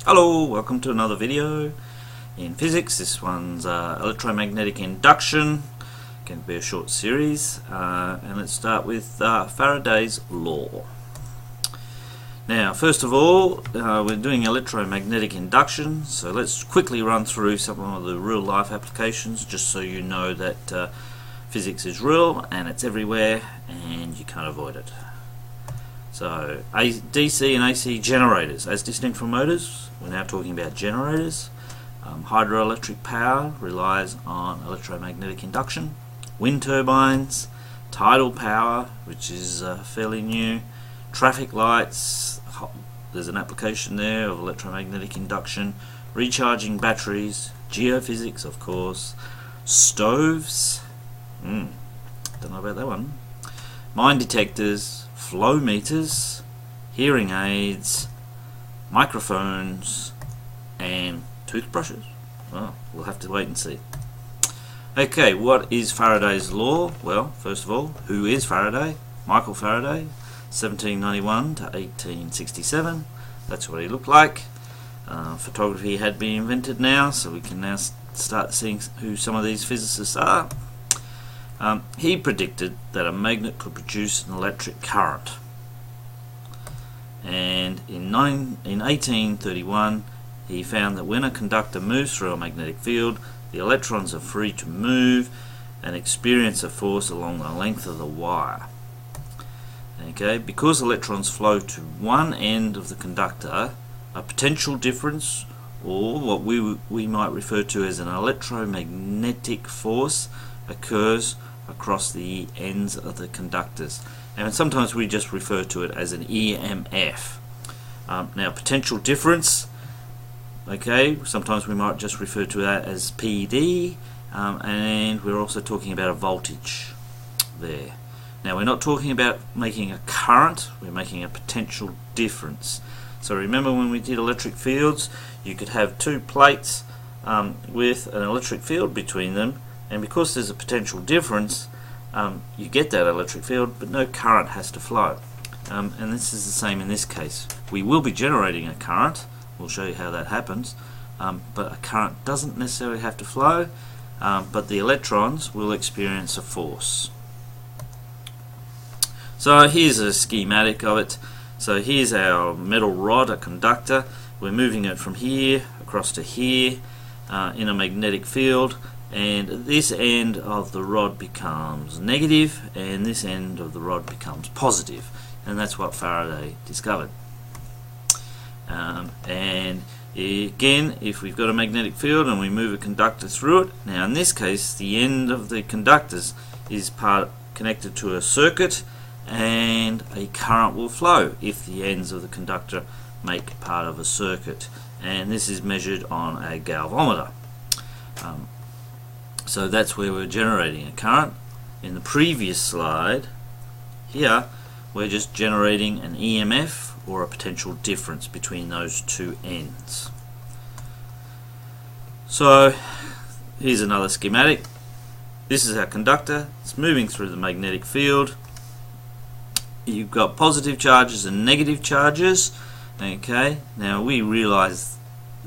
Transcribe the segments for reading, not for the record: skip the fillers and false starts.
Hello, welcome to another video in physics. This one's electromagnetic induction. Going to be a short series, and let's start with Faraday's law. Now, first of all, we're doing electromagnetic induction, so let's quickly run through some of the real-life applications, just so you know that physics is real and it's everywhere, and you can't avoid it. So, DC and AC generators, as distinct from motors. We're now talking about generators. Hydroelectric power relies on electromagnetic induction. Wind turbines, tidal power, which is fairly new. Traffic lights, there's an application there of electromagnetic induction. Recharging batteries, geophysics, of course. Stoves, don't know about that one. Mine detectors, flow meters, hearing aids, microphones, and toothbrushes. Well, we'll have to wait and see. Okay, what is Faraday's law? Well, first of all, who is Faraday? Michael Faraday, 1791 to 1867. That's what he looked like. Photography had been invented now, so we can now start seeing who some of these physicists are. He predicted that a magnet could produce an electric current, and in 1831 he found that when a conductor moves through a magnetic field, the electrons are free to move and experience a force along the length of the wire. Okay, because electrons flow to one end of the conductor, a potential difference, or what we might refer to as an electromagnetic force, occurs across the ends of the conductors, and sometimes we just refer to it as an EMF. Now, potential difference, okay, sometimes we might just refer to that as PD, and we're also talking about a voltage there. Now, we're not talking about making a current, we're making a potential difference. So remember, when we did electric fields, you could have two plates with an electric field between them, and because there's a potential difference, you get that electric field, but no current has to flow. And this is the same in this case. We will be generating a current. We'll show you how that happens. But a current doesn't necessarily have to flow, but the electrons will experience a force. So here's a schematic of it. So here's our metal rod, a conductor. We're moving it from here across to here in a magnetic field. And this end of the rod becomes negative, and this end of the rod becomes positive, and that's what Faraday discovered. And again, if we've got a magnetic field and we move a conductor through it, now in this case the end of the conductors is connected to a circuit, and a current will flow if the ends of the conductor make part of a circuit, and this is measured on a galvanometer. So that's where we're generating a current. In the previous slide here, we're just generating an EMF, or a potential difference between those two ends. So here's another schematic. This is our conductor. It's moving through the magnetic field. You've got positive charges and negative charges. Okay, now we realize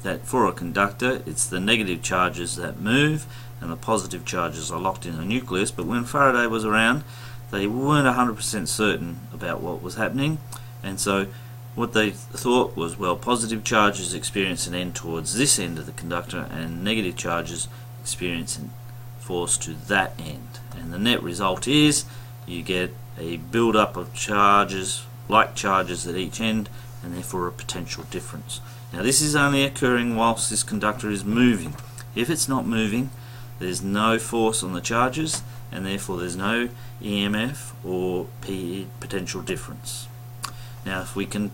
that for a conductor it's the negative charges that move and the positive charges are locked in the nucleus, but when Faraday was around they weren't 100% certain about what was happening, and so what they thought was, well, positive charges experience an end towards this end of the conductor and negative charges experience a force to that end, and the net result is you get a build-up of charges, like charges at each end, and therefore a potential difference. Now this is only occurring whilst this conductor is moving. If it's not moving, there's no force on the charges, and therefore there's no EMF or potential difference. Now if we can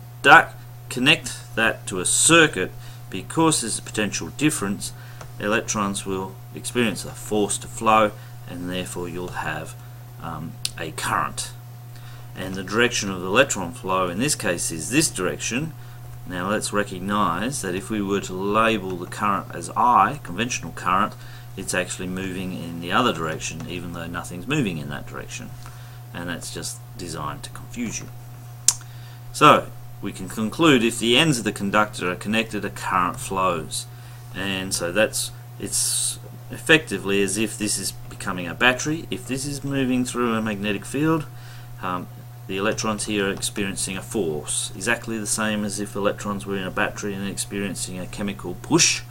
connect that to a circuit, because there's a potential difference, electrons will experience a force to flow, and therefore you'll have a current. And the direction of the electron flow in this case is this direction. Now let's recognize that if we were to label the current as I, conventional current, it's actually moving in the other direction, even though nothing's moving in that direction, and that's just designed to confuse you. So we can conclude if the ends of the conductor are connected, a current flows. And so it's effectively as if this is becoming a battery. If this is moving through a magnetic field, the electrons here are experiencing a force, exactly the same as if electrons were in a battery and experiencing a chemical push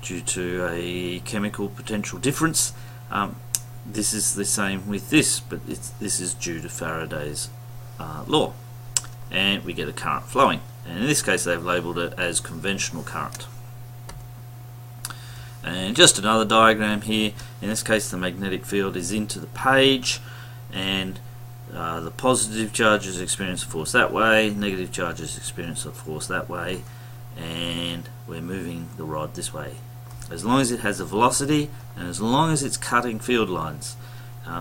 due to a chemical potential difference. This is the same with this, but this is due to Faraday's law, and we get a current flowing. And in this case they've labelled it as conventional current. And just another diagram here. In this case the magnetic field is into the page, and the positive charges experience a force that way, negative charges experience a force that way, and we're moving the rod this way. As long as it has a velocity and as long as it's cutting field lines.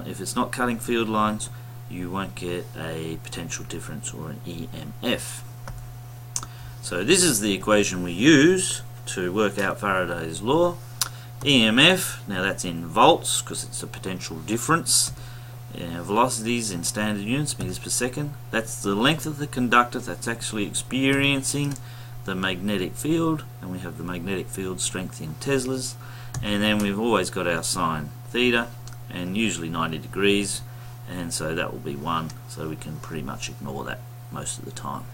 If it's not cutting field lines, you won't get a potential difference or an EMF. So this is the equation we use to work out Faraday's law. EMF, now that's in volts because it's a potential difference. Velocities in standard units, meters per second. That's the length of the conductor that's actually experiencing the magnetic field, and we have the magnetic field strength in Teslas, and then we've always got our sine theta, and usually 90 degrees, and so that will be 1, so we can pretty much ignore that most of the time.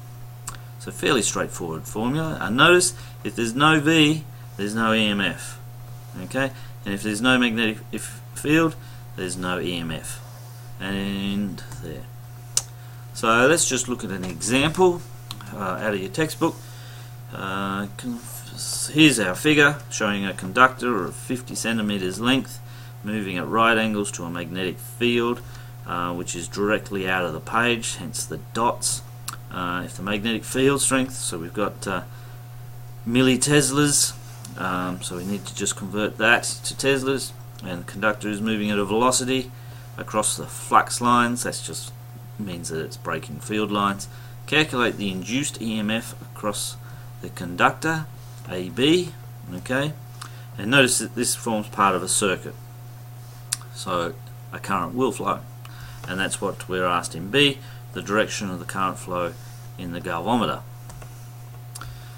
So fairly straightforward formula. And notice if there's no V, there's no EMF, okay, and if there's no magnetic field, there's no EMF. And there. So let's just look at an example out of your textbook. Here's our figure showing a conductor of 50 centimeters length moving at right angles to a magnetic field, which is directly out of the page, hence the dots. If the magnetic field strength, so we've got milliteslas, so we need to just convert that to teslas, and the conductor is moving at a velocity across the flux lines. That just means that it's breaking field lines. Calculate the induced EMF across the conductor AB, okay, and notice that this forms part of a circuit, so a current will flow, and that's what we're asked in B, the direction of the current flow in the galvanometer.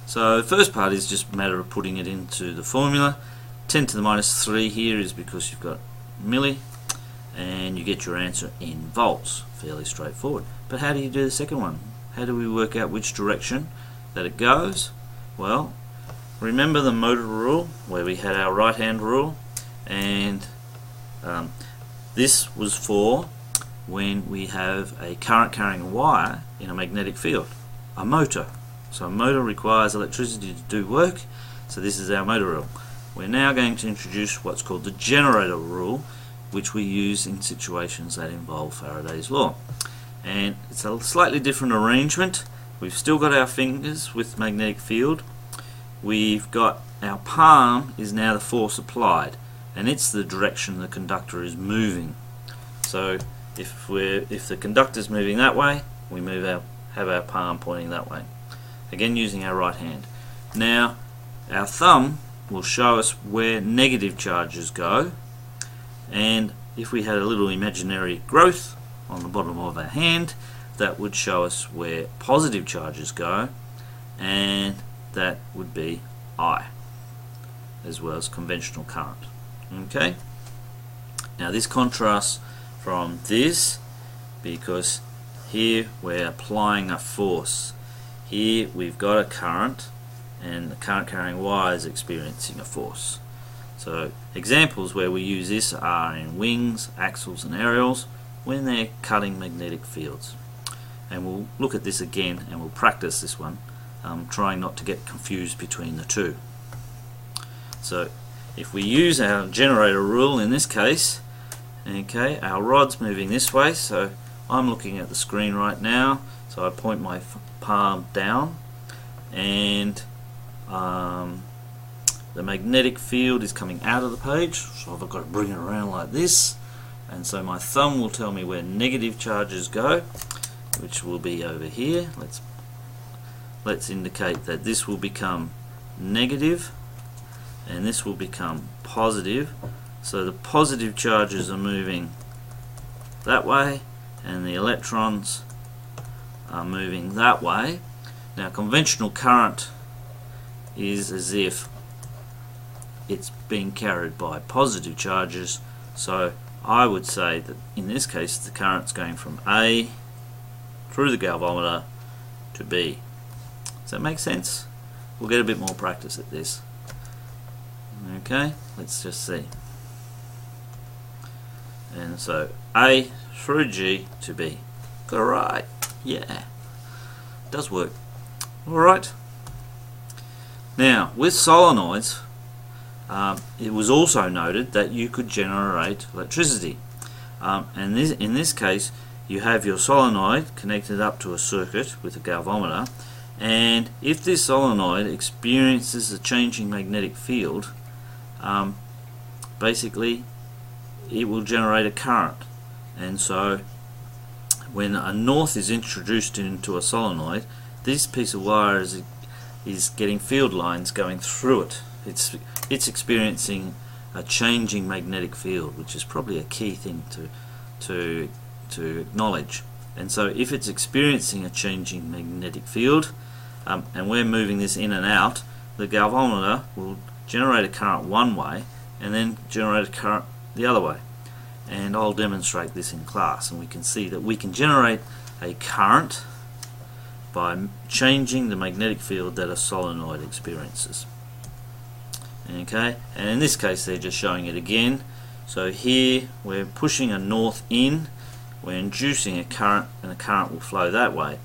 So the first part is just a matter of putting it into the formula. 10 to the minus 3 here is because you've got milli, and you get your answer in volts. Fairly straightforward. But how do you do the second one? How do we work out which direction that it goes? Well, remember the motor rule where we had our right hand rule, and this was for when we have a current carrying a wire in a magnetic field, a motor. So a motor requires electricity to do work, so this is our motor rule. We're now going to introduce what's called the generator rule, which we use in situations that involve Faraday's law. And it's a slightly different arrangement. We've still got our fingers with magnetic field. We've got our palm is now the force applied, and it's the direction the conductor is moving. So if the conductor is moving that way, we have our palm pointing that way. Again, using our right hand. Now our thumb will show us where negative charges go, and if we had a little imaginary growth on the bottom of our hand, that would show us where positive charges go, and that would be I, as well as conventional current. Okay, now this contrasts from this because here we're applying a force. Here we've got a current, and the current carrying wire is experiencing a force. So examples where we use this are in wings, axles and aerials when they're cutting magnetic fields. And we'll look at this again and we'll practice this one, trying not to get confused between the two. So if we use our generator rule in this case, okay, our rod's moving this way, so I'm looking at the screen right now, so I point my palm down, and the magnetic field is coming out of the page, so I've got to bring it around like this, and so my thumb will tell me where negative charges go, which will be over here. Let's indicate that this will become negative and this will become positive. So the positive charges are moving that way, and the electrons are moving that way. Now conventional current is as if it's being carried by positive charges, so I would say that in this case the current's going from A through the galvanometer to B. Does that make sense? We'll get a bit more practice at this. Okay, let's just see. And so A through G to B. Got it right. Yeah, does work. Alright. Now with solenoids, it was also noted that you could generate electricity, and in this case you have your solenoid connected up to a circuit with a galvanometer, and if this solenoid experiences a changing magnetic field, basically it will generate a current. And so when a north is introduced into a solenoid, this piece of wire is getting field lines going through it. It's experiencing a changing magnetic field, which is probably a key thing to acknowledge. And so if it's experiencing a changing magnetic field, and we're moving this in and out, the galvanometer will generate a current one way and then generate a current the other way. And I'll demonstrate this in class, and we can see that we can generate a current by changing the magnetic field that a solenoid experiences. Okay, and in this case they're just showing it again. So here we're pushing a north in, we're inducing a current, and a current will flow that way.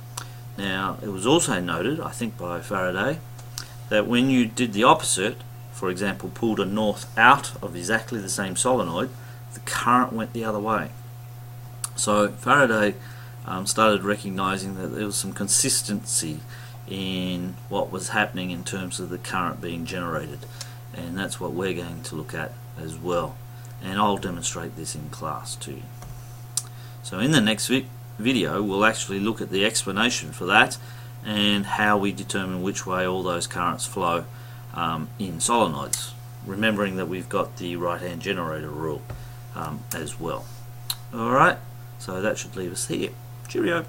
Now it was also noted, I think by Faraday, that when you did the opposite, for example pulled a north out of exactly the same solenoid, the current went the other way. So Faraday started recognizing that there was some consistency in what was happening in terms of the current being generated, and that's what we're going to look at as well, and I'll demonstrate this in class too. So in the next video we'll actually look at the explanation for that and how we determine which way all those currents flow in solenoids, remembering that we've got the right hand generator rule as well. Alright, so that should leave us here. Cheerio.